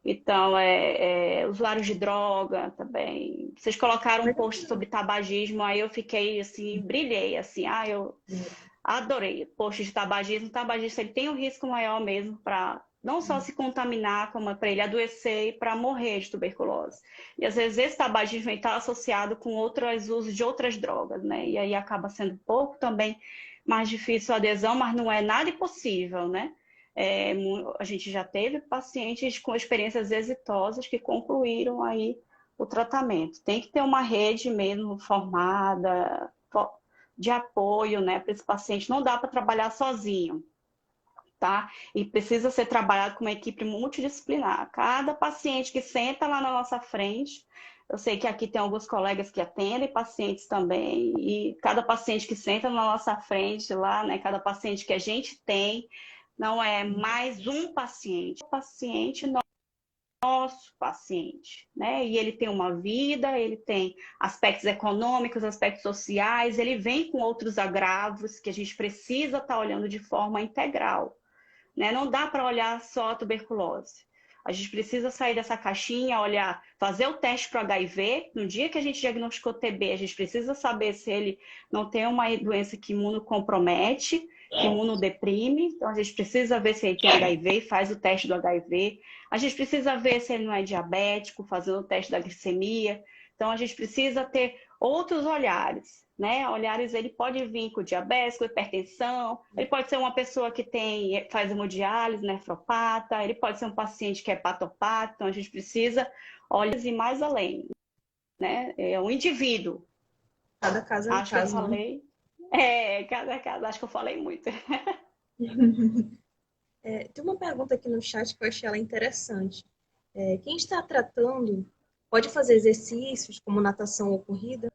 Então, usuários de droga também. Vocês colocaram um post sobre tabagismo, aí eu fiquei assim, brilhei, assim, eu adorei. Post de tabagismo. O tabagismo ele tem um risco maior mesmo para não só se contaminar, como para ele adoecer e para morrer de tuberculose. E às vezes esse tabagismo está associado com outros usos de outras drogas, né? E aí acaba sendo um pouco também mais difícil a adesão, mas não é nada impossível, né? A gente já teve pacientes com experiências exitosas que concluíram aí o tratamento. Tem que ter uma rede mesmo formada, de apoio, né, para esse paciente. Não dá para trabalhar sozinho, tá? E precisa ser trabalhado com uma equipe multidisciplinar. Cada paciente que senta lá na nossa frente, eu sei que aqui tem alguns colegas que atendem pacientes também, e cada paciente que senta na nossa frente lá, né, cada paciente que a gente tem, não é mais um paciente, nosso paciente, né? E ele tem uma vida, ele tem aspectos econômicos, aspectos sociais, ele vem com outros agravos que a gente precisa estar olhando de forma integral, né? Não dá para olhar só a tuberculose. A gente precisa sair dessa caixinha, olhar, fazer o teste para o HIV. No dia que a gente diagnosticou TB, a gente precisa saber se ele não tem uma doença que imunocompromete, que imunodeprime. Então, a gente precisa ver se ele tem HIV e faz o teste do HIV. A gente precisa ver se ele não é diabético, fazendo o teste da glicemia. Então, a gente precisa ter outros olhares, né? Olhares, ele pode vir com diabetes, com hipertensão, ele pode ser uma pessoa que faz hemodiálise, nefropata, ele pode ser um paciente que é hepatopata, então a gente precisa olhar e mais além, né? É um indivíduo. Cada caso é um Acho que eu caso, né? falei. Cada caso, acho que eu falei muito. Tem uma pergunta aqui no chat que eu achei ela interessante. Quem está tratando pode fazer exercícios como natação ou corrida?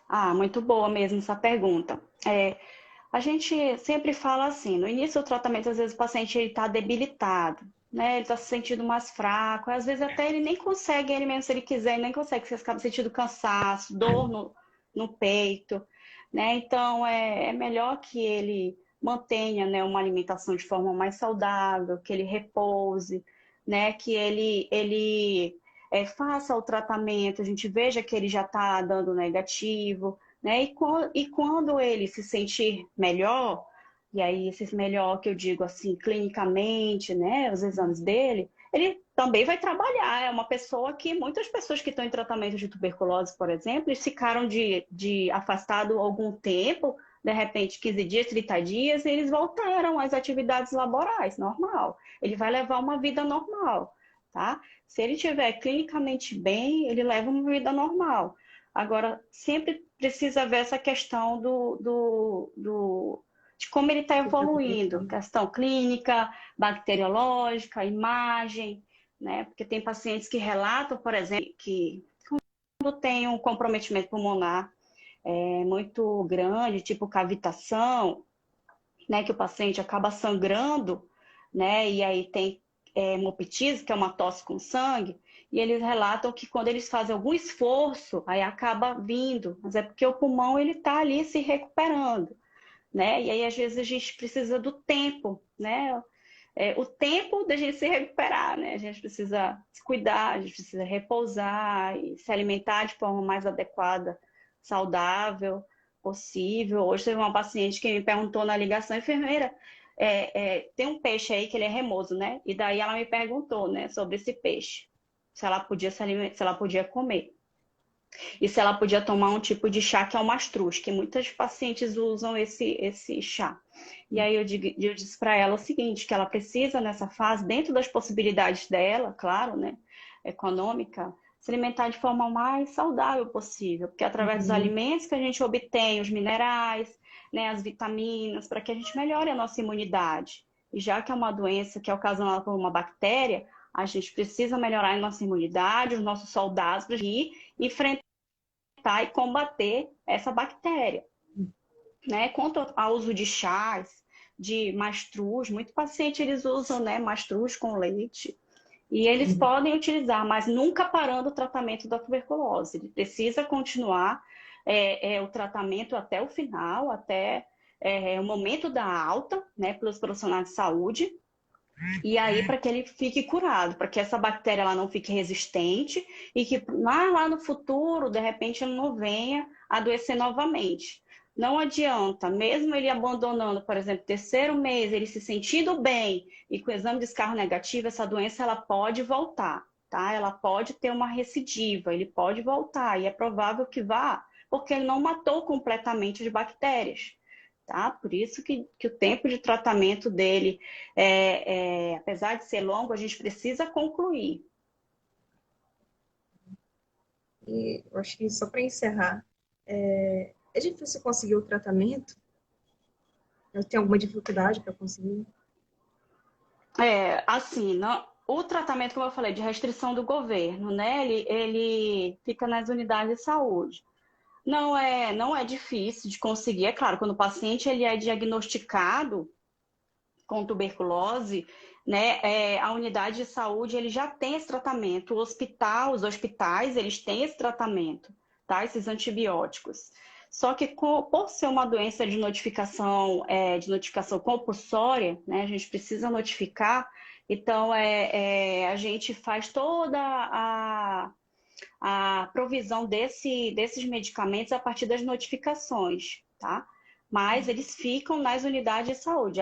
Ah, muito boa mesmo essa pergunta. A gente sempre fala assim, no início do tratamento, às vezes o paciente está debilitado, né? Ele está se sentindo mais fraco, às vezes até ele nem consegue, ele mesmo se ele quiser, ele nem consegue, você acaba sentindo cansaço, dor no peito, né? Então, é melhor que ele mantenha, né, uma alimentação de forma mais saudável, que ele repouse, né? Que ele faça o tratamento, a gente veja que ele já está dando negativo, né? E quando ele se sentir melhor, e aí esse melhor que eu digo assim, clinicamente, né, os exames dele, ele também vai trabalhar. É uma pessoa que muitas pessoas que estão em tratamento de tuberculose, por exemplo, eles ficaram de afastado algum tempo, de repente 15 dias, 30 dias, e eles voltaram às atividades laborais, normal. Ele vai levar uma vida normal, tá? Se ele estiver clinicamente bem, ele leva uma vida normal. Agora, sempre precisa ver essa questão de como ele está evoluindo, questão clínica, bacteriológica, imagem, né? Porque tem pacientes que relatam, por exemplo, que quando tem um comprometimento pulmonar muito grande, tipo cavitação, né? Que o paciente acaba sangrando, né? E aí tem hemoptise, que é uma tosse com sangue, e eles relatam que quando eles fazem algum esforço, aí acaba vindo, mas é porque o pulmão ele está ali se recuperando, né? E aí às vezes a gente precisa do tempo, né? O tempo da gente se recuperar, né? A gente precisa se cuidar, a gente precisa repousar e se alimentar de forma mais adequada, saudável possível. Hoje teve uma paciente que me perguntou na ligação, enfermeira, tem um peixe aí que ele é remoso, né? E daí ela me perguntou, né, sobre esse peixe, se ela podia se alimentar, se ela podia comer. E se ela podia tomar um tipo de chá que é o mastruz, que muitas pacientes usam esse chá. E aí eu disse para ela o seguinte, que ela precisa nessa fase, dentro das possibilidades dela, claro, né, econômica, se alimentar de forma mais saudável possível, porque através dos alimentos que a gente obtém os minerais, né, as vitaminas, para que a gente melhore a nossa imunidade. E já que é uma doença que é ocasionada por uma bactéria, a gente precisa melhorar a nossa imunidade, os nossos soldados, para ir enfrentar e combater essa bactéria, né? Quanto ao uso de chás, de mastruz, muito paciente eles usam, né, mastruz com leite, e eles podem utilizar, mas nunca parando o tratamento da tuberculose. Ele precisa continuar o tratamento até o final, até o momento da alta, né, pelos profissionais de saúde, e aí para que ele fique curado, para que essa bactéria ela não fique resistente e que lá no futuro, de repente, ele não venha adoecer novamente. Não adianta, mesmo ele abandonando, por exemplo, terceiro mês, ele se sentindo bem e com o exame de descarga negativo, essa doença ela pode voltar, tá? Ela pode ter uma recidiva, ele pode voltar e é provável que vá, porque ele não matou completamente as bactérias. Tá? Por isso que o tempo de tratamento dele, apesar de ser longo, a gente precisa concluir. E eu acho que só para encerrar, é difícil conseguir o tratamento? Eu tenho alguma dificuldade para conseguir? Assim, o tratamento, como eu falei, de restrição do governo, né? Ele fica nas unidades de saúde. Não é difícil de conseguir. É claro, quando o paciente ele é diagnosticado com tuberculose, né, a unidade de saúde ele já tem esse tratamento. Os hospitais, eles têm esse tratamento, tá? Esses antibióticos. Só que por ser uma doença de notificação compulsória, né, a gente precisa notificar, Então, a gente faz toda a provisão desses medicamentos a partir das notificações, tá? Mas eles ficam nas unidades de saúde,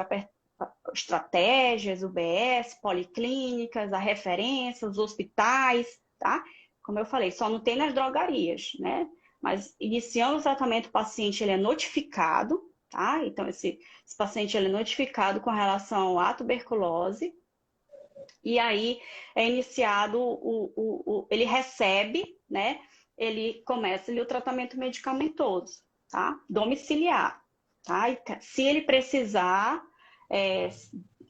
estratégias, UBS, policlínicas, a referência, os hospitais, tá? Como eu falei, só não tem nas drogarias, né? Mas iniciando o tratamento, o paciente ele é notificado, tá? Então, esse paciente ele é notificado com relação à tuberculose, e aí é iniciado, ele recebe, né? Ele começa ali o tratamento medicamentoso, tá? Domiciliar, tá? E se ele precisar, é,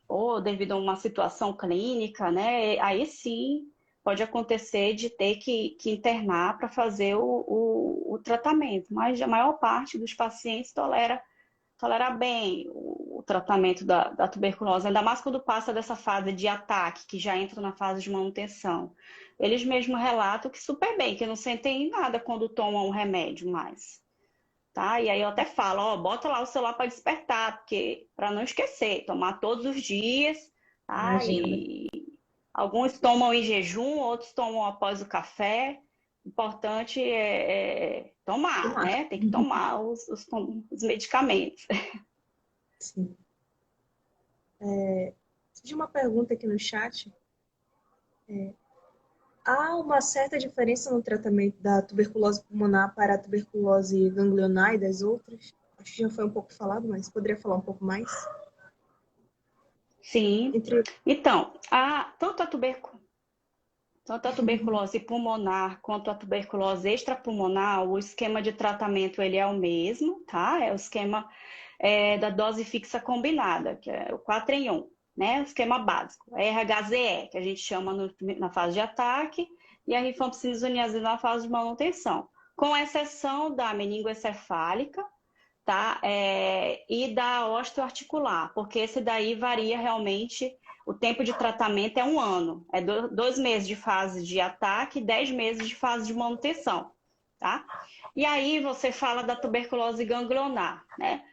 ou devido a uma situação clínica, né? Aí sim pode acontecer de ter que internar para fazer o tratamento, mas a maior parte dos pacientes tolera bem o tratamento da tuberculose, ainda mais quando passa dessa fase de ataque, que já entra na fase de manutenção. Eles mesmos relatam que super bem, que não sentem nada quando tomam um remédio mais. Tá? E aí eu até falo, ó, bota lá o celular para despertar, porque para não esquecer, tomar todos os dias, tá? Imagina. E alguns tomam em jejum, outros tomam após o café. O importante é tomar, Tomar. né? Tem que tomar os medicamentos. Sim. Surgiu uma pergunta aqui no chat. Há uma certa diferença no tratamento da tuberculose pulmonar para a tuberculose ganglionar e das outras? Acho que já foi um pouco falado, mas poderia falar um pouco mais? Sim. Entre... Então, tanto a tuberculose pulmonar quanto a tuberculose extrapulmonar, o esquema de tratamento ele é o mesmo, tá? É o esquema da dose fixa combinada, que é o 4 em 1, né? O esquema básico. É RHZE, que a gente chama na fase de ataque, e a rifampicina isoniazida na fase de manutenção. Com exceção da meningoencefálica, tá? E da osteoarticular, porque esse daí varia realmente, o tempo de tratamento é 1 ano, é 2 meses de fase de ataque e 10 meses de fase de manutenção, tá? E aí você fala da tuberculose ganglionar, né?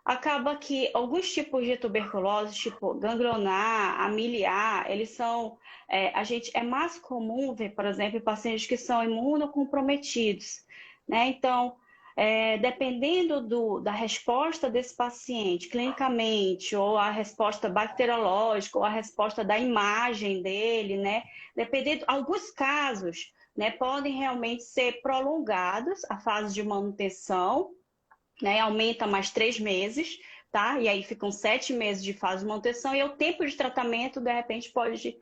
Acaba que alguns tipos de tuberculose, tipo ganglionar, amiliar, eles são, é mais comum ver, por exemplo, pacientes que são imunocomprometidos, né? Então, dependendo da resposta desse paciente clinicamente, ou a resposta bacteriológica, ou a resposta da imagem dele, né? Dependendo, alguns casos, né, podem realmente ser prolongados a fase de manutenção, né? Aumenta mais 3 meses, tá? E aí ficam 7 meses de fase de manutenção, e o tempo de tratamento, de repente, pode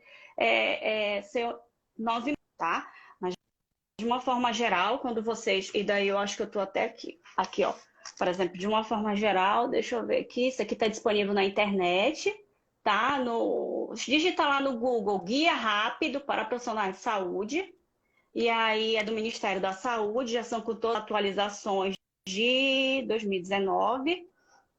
ser 9 meses, tá? De uma forma geral, quando vocês... E daí eu acho que eu estou até aqui, ó. Por exemplo, de uma forma geral, deixa eu ver aqui. Isso aqui está disponível na internet, tá? Digita lá no Google Guia Rápido para Profissionais de Saúde. E aí é do Ministério da Saúde, já são com todas as atualizações de 2019,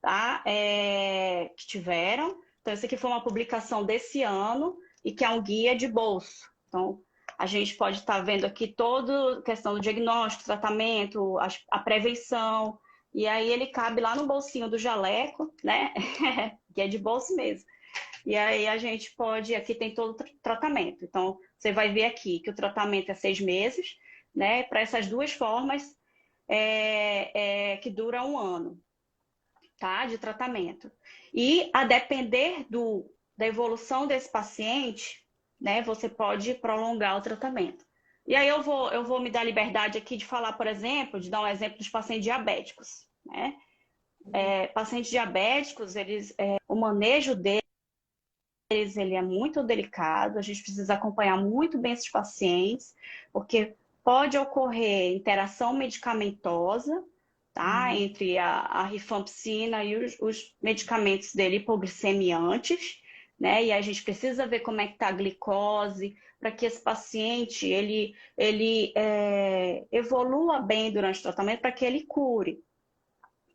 tá? Que tiveram. Então, isso aqui foi uma publicação desse ano e que é um guia de bolso. Então, a gente pode estar vendo aqui toda a questão do diagnóstico, tratamento, a prevenção, e aí ele cabe lá no bolsinho do jaleco, né? Que é de bolso mesmo. E aí a gente pode, aqui tem todo o tratamento. Então, você vai ver aqui que o tratamento é 6 meses, né? Para essas duas formas que dura 1 ano, tá? De tratamento. E a depender da evolução desse paciente, né? Você pode prolongar o tratamento. E aí eu vou me dar liberdade aqui de falar, por exemplo, de dar um exemplo dos pacientes diabéticos, né? Pacientes diabéticos, o manejo deles ele é muito delicado, a gente precisa acompanhar muito bem esses pacientes, porque pode ocorrer interação medicamentosa, tá? Entre a rifampicina e os medicamentos dele hipoglicemiantes, né? E a gente precisa ver como é que está a glicose, para que esse paciente ele evolua bem durante o tratamento, para que ele cure,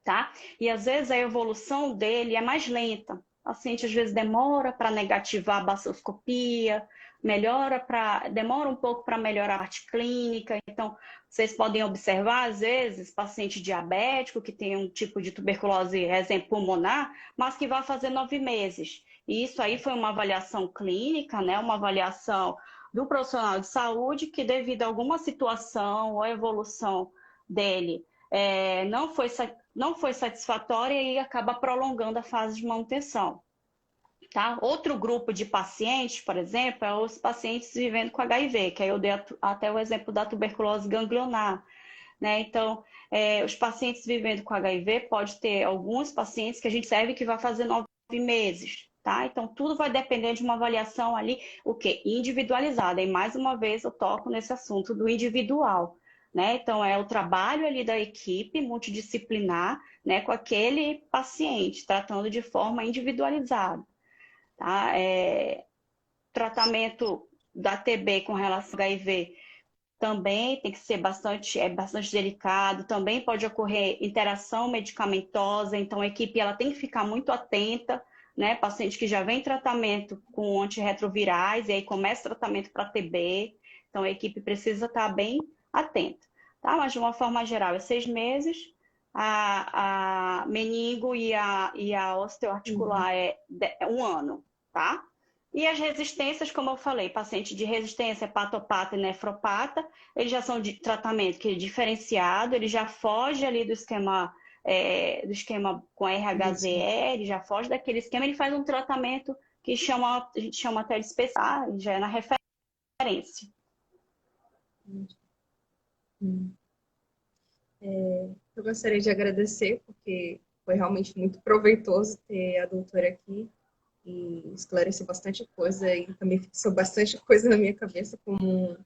tá? E às vezes a evolução dele é mais lenta. O paciente às vezes demora para negativar a baciloscopia, demora um pouco para melhorar a parte clínica. Então, vocês podem observar, às vezes, paciente diabético que tem um tipo de tuberculose, exemplo, pulmonar, mas que vai fazer 9 meses. E isso aí foi uma avaliação clínica, né? Uma avaliação do profissional de saúde que, devido a alguma situação ou evolução dele, não foi satisfatória e acaba prolongando a fase de manutenção. Tá? Outro grupo de pacientes, por exemplo, é os pacientes vivendo com HIV, que aí eu dei até o exemplo da tuberculose ganglionar. Né? Então, os pacientes vivendo com HIV, pode ter alguns pacientes que a gente serve que vai fazer 9 meses. Tá? Então, tudo vai depender de uma avaliação ali, o quê? Individualizada. E mais uma vez eu toco nesse assunto do individual. Né? Então, é o trabalho ali da equipe multidisciplinar, né, com aquele paciente, tratando de forma individualizada. Tá? Tratamento da TB com relação ao HIV também tem que ser bastante delicado, também pode ocorrer interação medicamentosa, então a equipe ela tem que ficar muito atenta, né? Paciente que já vem em tratamento com antirretrovirais e aí começa tratamento para TB, então a equipe precisa estar bem atenta, tá? Mas de uma forma geral, é 6 meses, a meningo e a osteoarticular é 1 ano, tá? E as resistências, como eu falei, paciente de resistência, hepatopata e nefropata, eles já são de tratamento que é diferenciado, ele já foge ali do esquema com RHZE, ele já foge daquele esquema, ele faz um tratamento que a gente chama até de especial, já é na referência. Eu gostaria de agradecer, porque foi realmente muito proveitoso ter a doutora aqui e esclareceu bastante coisa e também fixou bastante coisa na minha cabeça, como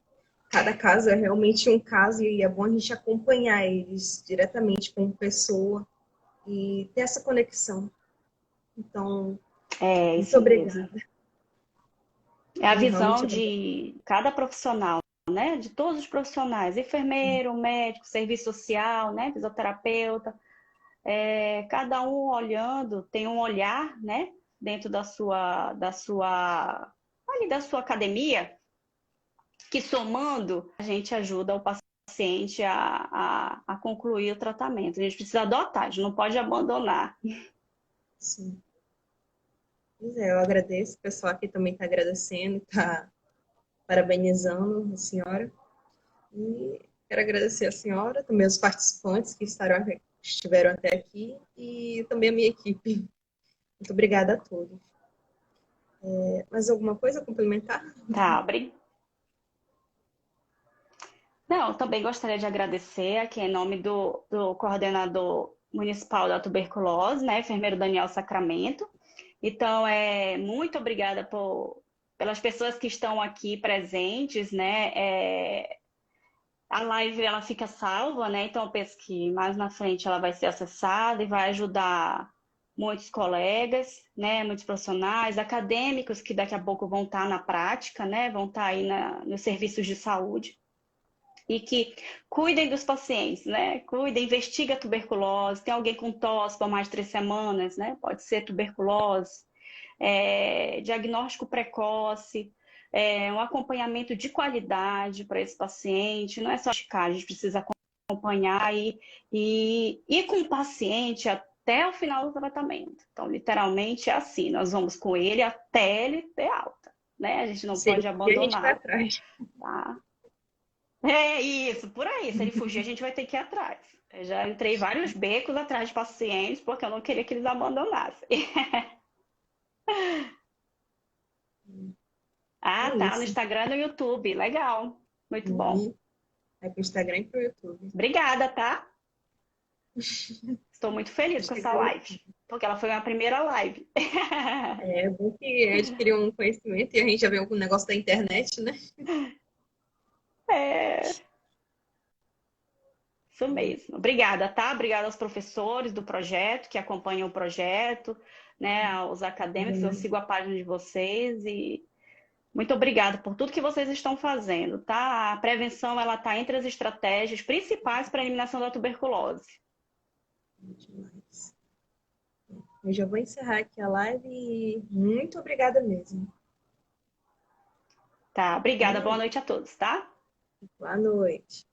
cada caso é realmente um caso e é bom a gente acompanhar eles diretamente com pessoa e ter essa conexão. Então, É muito isso mesmo. obrigada. É a Eu visão realmente de cada profissional, né? De todos os profissionais, enfermeiro, médico, serviço social, né? Fisioterapeuta, cada um olhando, tem um olhar, né? Dentro ali da sua academia, que somando, a gente ajuda o paciente a concluir o tratamento. A gente precisa adotar, a gente não pode abandonar. sim. Pois é, eu agradeço, o pessoal aqui também está agradecendo, está parabenizando a senhora. E quero agradecer a senhora, também os participantes que estiveram até aqui e também a minha equipe. Muito obrigada a todos. Mais alguma coisa a complementar? Tá, obrigada. Não, também gostaria de agradecer aqui em nome do coordenador municipal da tuberculose, né, enfermeiro Daniel Sacramento. Então, muito obrigada pelas pessoas que estão aqui presentes, né? A live ela fica salva, né? Então, eu penso que mais na frente ela vai ser acessada e vai ajudar muitos colegas, né? Muitos profissionais, acadêmicos que daqui a pouco vão estar na prática, né? Vão estar aí nos serviços de saúde e que cuidem dos pacientes, né? Cuidem, investiga a tuberculose. Tem alguém com tosse por mais de 3 semanas, né? Pode ser tuberculose. Diagnóstico precoce, um acompanhamento de qualidade para esse paciente. Não é só ficar, a gente precisa acompanhar e ir com o paciente até o final do tratamento. Então, literalmente é assim, nós vamos com ele até ele ter alta, né? A gente não Se ele pode pedir, a gente vai abandoná-lo, atrás. tá? É isso, por aí. Se ele fugir, a gente vai ter que ir atrás. Eu já entrei vários becos atrás de pacientes porque eu não queria que eles abandonassem. Ah, É tá. No isso. Instagram e no YouTube. Legal. Muito bom. E vai para o Instagram e para o YouTube. Obrigada, tá? Estou muito feliz Acho com que essa live, porque ela foi minha primeira live. é bom que adquirir um conhecimento e a gente já vê algum negócio da internet, né? É, isso mesmo. Obrigada, tá? Obrigada aos professores do projeto que acompanham o projeto, né? Aos acadêmicos, eu sigo a página de vocês e muito obrigada por tudo que vocês estão fazendo, tá? A prevenção, ela tá entre as estratégias principais para a eliminação da tuberculose. Demais. Eu já vou encerrar aqui a live e muito obrigada mesmo. Tá, obrigada. Boa Beleza. noite a todos, tá? Boa noite.